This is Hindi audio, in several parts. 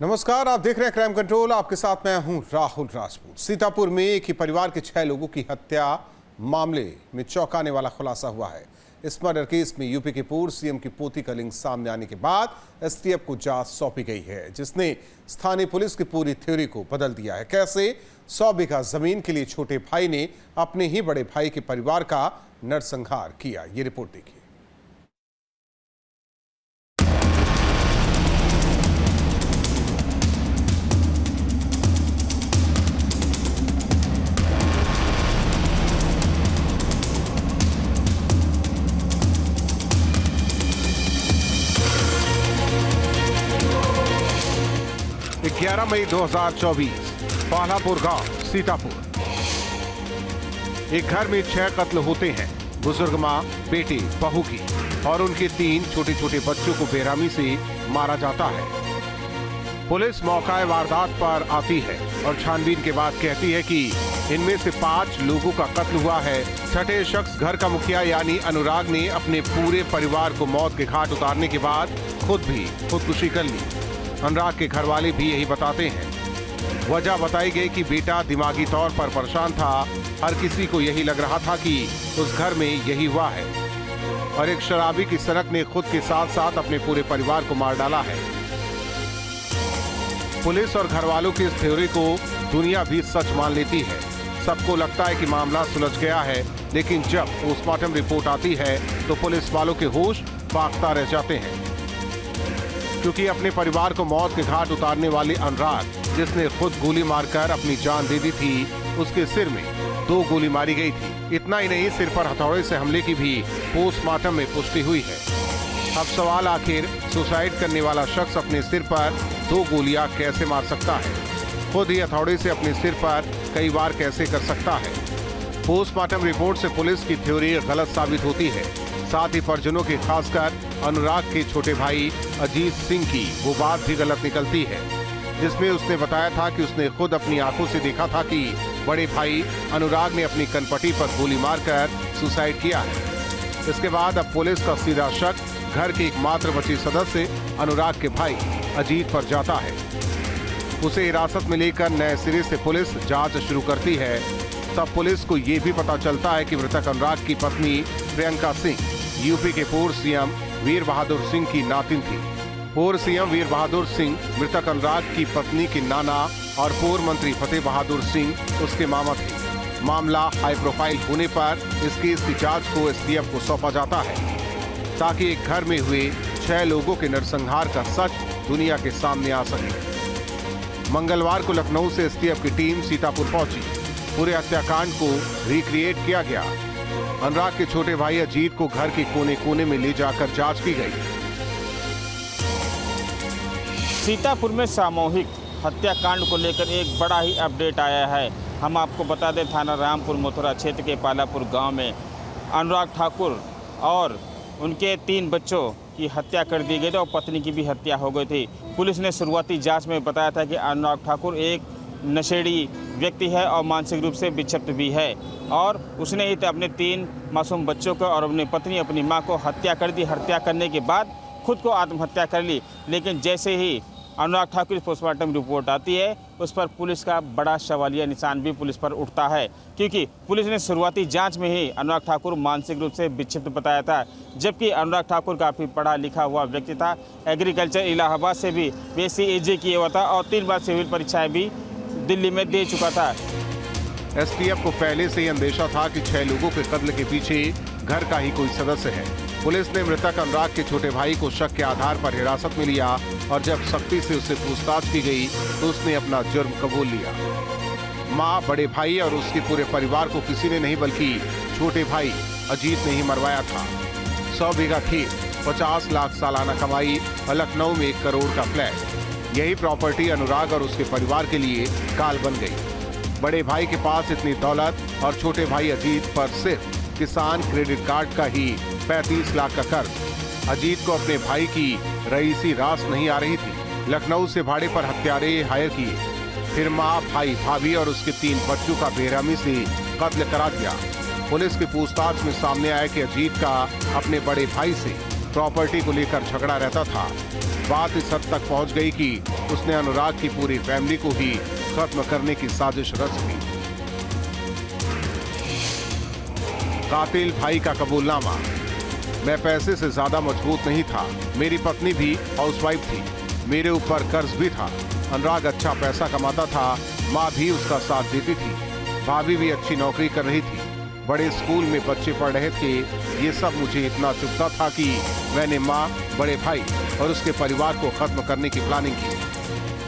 नमस्कार, आप देख रहे हैं क्राइम कंट्रोल। आपके साथ मैं हूं राहुल राजपूत। सीतापुर में एक ही परिवार के 6 लोगों की हत्या मामले में चौंकाने वाला खुलासा हुआ है। इस मर्डर केस में यूपी के पूर्व सीएम की पोती का लिंक सामने आने के बाद एसटीएफ को जांच सौंपी गई है, जिसने स्थानीय पुलिस की पूरी थ्योरी को बदल दिया है। कैसे 100 बीघा जमीन के लिए छोटे भाई ने अपने ही बड़े भाई के परिवार का नरसंहार किया, ये रिपोर्ट देखिए। 11 मई 2024, पालापुर गांव, सीतापुर। एक घर में 6 कत्ल होते हैं। बुजुर्ग मां, बेटे, बहू की और उनके 3 छोटे छोटे बच्चों को बेरहमी से मारा जाता है। पुलिस मौका वारदात पर आती है और छानबीन के बाद कहती है कि इनमें से 5 लोगों का कत्ल हुआ है। छठे शख्स घर का मुखिया यानी अनुराग ने अपने पूरे परिवार को मौत के घाट उतारने के बाद खुद भी खुदकुशी कर ली। अनुराग के घर वाले भी यही बताते हैं। वजह बताई गई कि बेटा दिमागी तौर पर परेशान था। हर किसी को यही लग रहा था कि उस घर में यही हुआ है और एक शराबी की सनक ने खुद के साथ साथ अपने पूरे परिवार को मार डाला है। पुलिस और घर वालों की इस थ्योरी को दुनिया भी सच मान लेती है। सबको लगता है कि मामला सुलझ गया है, लेकिन जब पोस्टमार्टम रिपोर्ट आती है तो पुलिस वालों के होश फाख्ता रह जाते हैं, क्योंकि अपने परिवार को मौत के घाट उतारने वाले अनुराग, जिसने खुद गोली मारकर अपनी जान दे दी थी, उसके सिर में 2 गोली मारी गई थी। इतना ही नहीं, सिर पर हथौड़े से हमले की भी पोस्टमार्टम में पुष्टि हुई है। अब सवाल, आखिर सुसाइड करने वाला शख्स अपने सिर पर 2 गोलियां कैसे मार सकता है? खुद ही हथौड़े से अपने सिर पर कई बार कैसे कर सकता है? पोस्टमार्टम रिपोर्ट से पुलिस की थ्योरी गलत साबित होती है। साथ ही परिजनों के, खासकर अनुराग के छोटे भाई अजीत सिंह की वो बात भी गलत निकलती है, जिसमें उसने बताया था कि उसने खुद अपनी आंखों से देखा था कि बड़े भाई अनुराग ने अपनी कनपटी पर गोली मारकर सुसाइड किया है। इसके बाद अब पुलिस का सीधा शक घर के एकमात्र बचे सदस्य अनुराग के भाई अजीत पर जाता है। उसे हिरासत में लेकर नए सिरे से पुलिस जांच शुरू करती है। तब पुलिस को ये भी पता चलता है कि मृतक अनुराग की पत्नी प्रियंका सिंह यूपी के पूर्व सीएम वीर बहादुर सिंह की नातिन थी। पूर्व सीएम वीर बहादुर सिंह मृतक अनुराग की पत्नी के नाना और पूर्व मंत्री फतेह बहादुर सिंह उसके मामा थे। मामला हाई प्रोफाइल होने पर इस केस की जांच को एसटीएफ को सौंपा जाता है, ताकि एक घर में हुए 6 लोगों के नरसंहार का सच दुनिया के सामने आ सके। मंगलवार को लखनऊ से एसटीएफ की टीम सीतापुर पहुंची। पूरे हत्याकांड को रिक्रिएट किया गया। अनुराग के छोटे भाई अजीत को घर के कोने कोने में ले जाकर जांच की गई। सीतापुर में सामूहिक हत्याकांड को लेकर एक बड़ा ही अपडेट आया है। हम आपको बता दें, थाना रामपुर मथुरा क्षेत्र के पालापुर गांव में अनुराग ठाकुर और उनके 3 बच्चों की हत्या कर दी गई थी और पत्नी की भी हत्या हो गई थी। पुलिस ने शुरुआती जांच में बताया था कि अनुराग ठाकुर एक नशेड़ी व्यक्ति है और मानसिक रूप से विक्षिप्त भी है, और उसने ही अपने 3 मासूम बच्चों को और अपनी पत्नी, अपनी मां को हत्या कर दी। हत्या करने के बाद खुद को आत्महत्या कर ली। लेकिन जैसे ही अनुराग ठाकुर की पोस्टमार्टम रिपोर्ट आती है, उस पर पुलिस का बड़ा सवालिया निशान भी पुलिस पर उठता है, क्योंकि पुलिस ने शुरुआती जांच में ही अनुराग ठाकुर मानसिक रूप से विक्षिप्त बताया था। जबकि अनुराग ठाकुर काफ़ी पढ़ा लिखा हुआ व्यक्ति था। एग्रीकल्चर इलाहाबाद से भी BSc किया हुआ था और 3 बार सिविल परीक्षाएं भी दिल्ली में दे चुका था। एसटीएफ को पहले से ही अंदेशा था कि 6 लोगों के कत्ल के पीछे घर का ही कोई सदस्य है। पुलिस ने मृतक अनुराग के छोटे भाई को शक के आधार पर हिरासत में लिया और जब सख्ती से उससे पूछताछ की गई तो उसने अपना जुर्म कबूल लिया। मां, बड़े भाई और उसके पूरे परिवार को किसी ने नहीं बल्कि छोटे भाई अजीत ने ही मरवाया था। 100 बीघा खेत, 50 लाख सालाना कमाई और लखनऊ में 1 करोड़ का फ्लैट, यही प्रॉपर्टी अनुराग और उसके परिवार के लिए काल बन गई। बड़े भाई के पास इतनी दौलत और छोटे भाई अजीत पर सिर्फ किसान क्रेडिट कार्ड का ही 35 लाख का कर्ज। अजीत को अपने भाई की रईसी रास नहीं आ रही थी। लखनऊ से भाड़े पर हत्यारे हायर किए, फिर माँ, भाई, भाभी और उसके 3 बच्चों का बेरहमी से कत्ल करा दिया। पुलिस की पूछताछ में सामने आया कि अजीत का अपने बड़े भाई से प्रॉपर्टी को लेकर झगड़ा रहता था। बात इस हद तक पहुंच गई कि उसने अनुराग की पूरी फैमिली को ही खत्म करने की साजिश रच दी। कातिल भाई का कबूलनामा। मैं पैसे से ज्यादा मजबूत नहीं था। मेरी पत्नी भी हाउसवाइफ थी। मेरे ऊपर कर्ज भी था। अनुराग अच्छा पैसा कमाता था। माँ भी उसका साथ देती थी। भाभी भी अच्छी नौकरी कर रही थी। बड़े स्कूल में बच्चे पढ़ रहे थे। ये सब मुझे इतना चुभता था कि मैंने माँ, बड़े भाई और उसके परिवार को खत्म करने की प्लानिंग की।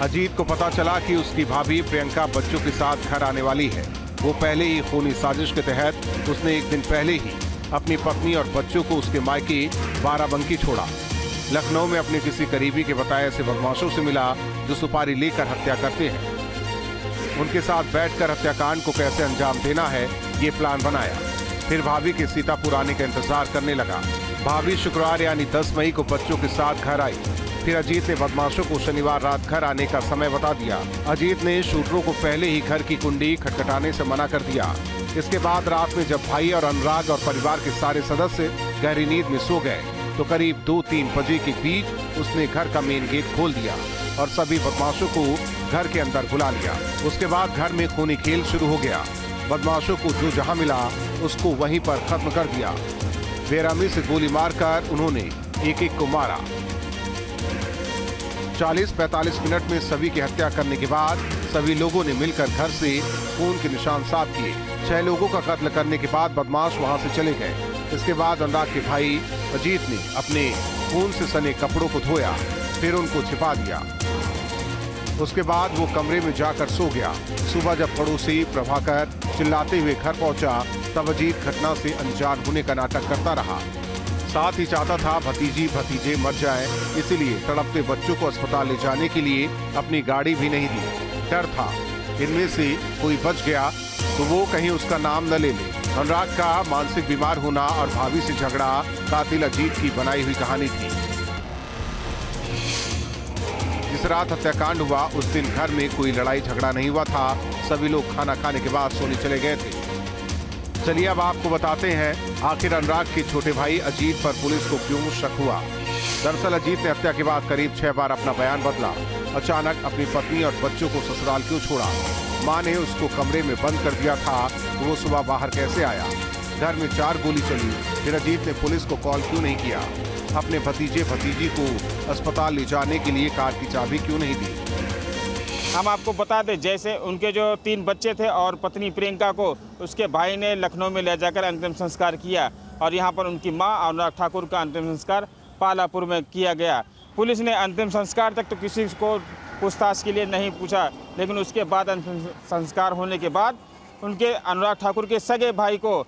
अजीत को पता चला कि उसकी भाभी प्रियंका बच्चों के साथ घर आने वाली है। वो पहले ही खूनी साजिश के तहत उसने एक दिन पहले ही अपनी पत्नी और बच्चों को उसके मायके बाराबंकी छोड़ा। लखनऊ में अपने किसी करीबी के बताए ऐसे बदमाशों से मिला जो सुपारी लेकर हत्या करते हैं। उनके साथ बैठकर हत्याकांड को कैसे अंजाम देना है ये प्लान बनाया। फिर भाभी के सीतापुर आने का इंतजार करने लगा। भाभी शुक्रवार यानी 10 मई को बच्चों के साथ घर आई। फिर अजीत ने बदमाशों को शनिवार रात घर आने का समय बता दिया। अजीत ने शूटरों को पहले ही घर की कुंडी खटखटाने से मना कर दिया। इसके बाद रात में जब भाई और अनुराग और परिवार के सारे सदस्य गहरी नींद में सो गए तो करीब 2-3 बजे के बीच उसने घर का मेन गेट खोल दिया और सभी बदमाशों को घर के अंदर बुला लिया। उसके बाद घर में खूनी खेल शुरू हो गया। बदमाशों को जो जहां मिला उसको वहीं पर खत्म कर दिया। बेरहमी से गोली मारकर उन्होंने एक-एक को मारा। 40-45 मिनट में सभी की हत्या करने के बाद सभी लोगों ने मिलकर घर से खून के निशान साफ किए। 6 लोगों का कत्ल करने के बाद बदमाश वहां से चले गए। इसके बाद अनुराग के भाई अजीत ने अपने खून से सने कपड़ों को धोया, फिर उनको छिपा दिया। उसके बाद वो कमरे में जाकर सो गया। सुबह जब पड़ोसी प्रभाकर चिल्लाते हुए घर पहुंचा तब अजीत घटना से अनजान होने का नाटक करता रहा। साथ ही चाहता था भतीजी भतीजे मर जाए, इसीलिए तड़पते बच्चों को अस्पताल ले जाने के लिए अपनी गाड़ी भी नहीं दी। डर था इनमें से कोई बच गया तो वो कहीं उसका नाम न ले ले। अनुराग का मानसिक बीमार होना और भाभी से झगड़ा कातिल अजीत की बनाई हुई कहानी थी। जिस रात हत्याकांड हुआ उस दिन घर में कोई लड़ाई झगड़ा नहीं हुआ था। सभी लोग खाना खाने के बाद सोने चले गए थे। चलिए अब आपको बताते हैं आखिर अनुराग के छोटे भाई अजीत पर पुलिस को क्यों शक हुआ। दरअसल अजीत ने हत्या के बाद करीब 6 बार अपना बयान बदला। अचानक अपनी पत्नी और बच्चों को ससुराल क्यों छोड़ा? मां ने उसको कमरे में बंद कर दिया था तो वो सुबह बाहर कैसे आया? घर में 4 गोली चली। फिर अजीत ने पुलिस को कॉल क्यों नहीं किया? अपने भतीजे भतीजी को अस्पताल ले जाने के लिए कार की चाबी क्यों नहीं दी? हम आपको बता दें, जैसे उनके जो 3 बच्चे थे और पत्नी प्रियंका को उसके भाई ने लखनऊ में ले जाकर अंतिम संस्कार किया और यहाँ पर उनकी मां अनुराग ठाकुर का अंतिम संस्कार पालापुर में किया गया। पुलिस ने अंतिम संस्कार तक तो किसी को पूछताछ के लिए नहीं पूछा, लेकिन उसके बाद अंतिम संस्कार होने के बाद उनके अनुराग ठाकुर के सगे भाई को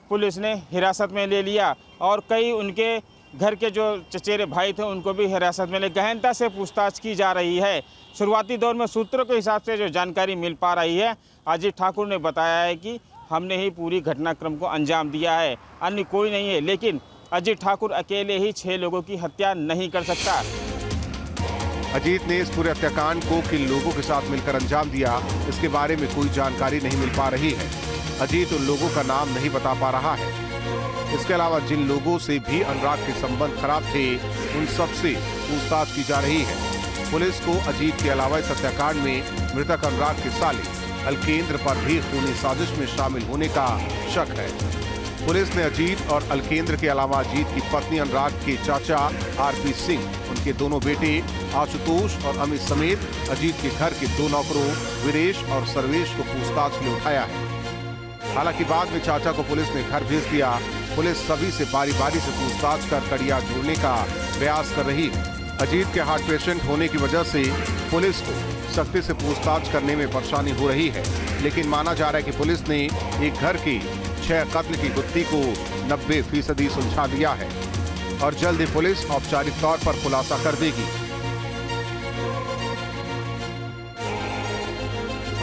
पुलिस ने हिरासत में ले लिया और कई उनके घर के जो चचेरे भाई थे उनको भी हिरासत में ले गहनता से पूछताछ की जा रही है। शुरुआती दौर में सूत्रों के हिसाब से जो जानकारी मिल पा रही है, अजीत ठाकुर ने बताया है कि हमने ही पूरी घटनाक्रम को अंजाम दिया है, अन्य कोई नहीं है। लेकिन अजीत ठाकुर अकेले ही 6 लोगों की हत्या नहीं कर सकता। अजीत ने इस पूरे हत्याकांड को किन लोगों के साथ मिलकर अंजाम दिया, इसके बारे में कोई जानकारी नहीं मिल पा रही है। अजीत उन लोगों का नाम नहीं बता पा रहा है। इसके अलावा जिन लोगों से भी अनुराग के संबंध खराब थे उन सब से पूछताछ की जा रही है। पुलिस को अजीत के अलावा इस हत्याकांड में मृतक अनुराग के साले अलकेंद्र पर भी खूनी साजिश में शामिल होने का शक है। पुलिस ने अजीत और अलकेंद्र के अलावा अजीत की पत्नी अनुराग के चाचा आरपी सिंह, उनके दोनों बेटे आशुतोष और अमित समेत अजीत के घर के 2 नौकरों वीरेश और सर्वेश को पूछताछ के लिए उठाया है। हालांकि बाद में चाचा को पुलिस ने घर भेज दिया। पुलिस सभी से बारी बारी से पूछताछ कर कड़ियां जोड़ने का प्रयास कर रही है। अजीत के हार्ट पेशेंट होने की वजह से पुलिस को सख्ती से पूछताछ करने में परेशानी हो रही है, लेकिन माना जा रहा है कि पुलिस ने एक घर के 6 कत्ल की गुत्थी को 90% सुलझा दिया है और जल्द ही पुलिस औपचारिक तौर पर खुलासा कर देगी।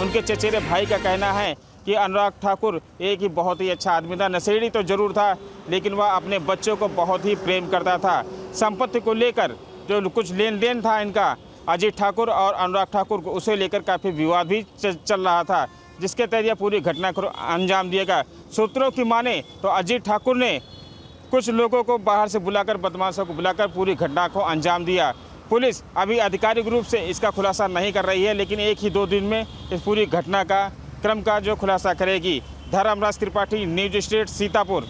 उनके चचेरे भाई का कहना है कि अनुराग ठाकुर एक ही बहुत ही अच्छा आदमी था। नशेड़ी तो जरूर था, लेकिन वह अपने बच्चों को बहुत ही प्रेम करता था। संपत्ति को लेकर जो कुछ लेन देन था इनका, अजीत ठाकुर और अनुराग ठाकुर को, उसे लेकर काफ़ी विवाद भी चल रहा था, जिसके तहत यह पूरी घटना को अंजाम दिएगा। सूत्रों की माने तो अजीत ठाकुर ने कुछ लोगों को बाहर से बुलाकर, बदमाशों को बुलाकर पूरी घटना को अंजाम दिया। पुलिस अभी आधिकारिक रूप से इसका खुलासा नहीं कर रही है, लेकिन 1-2 दिन में इस पूरी घटना का क्रम का जो खुलासा करेगी। Dharmraj Tripathi, News State, Sitapur.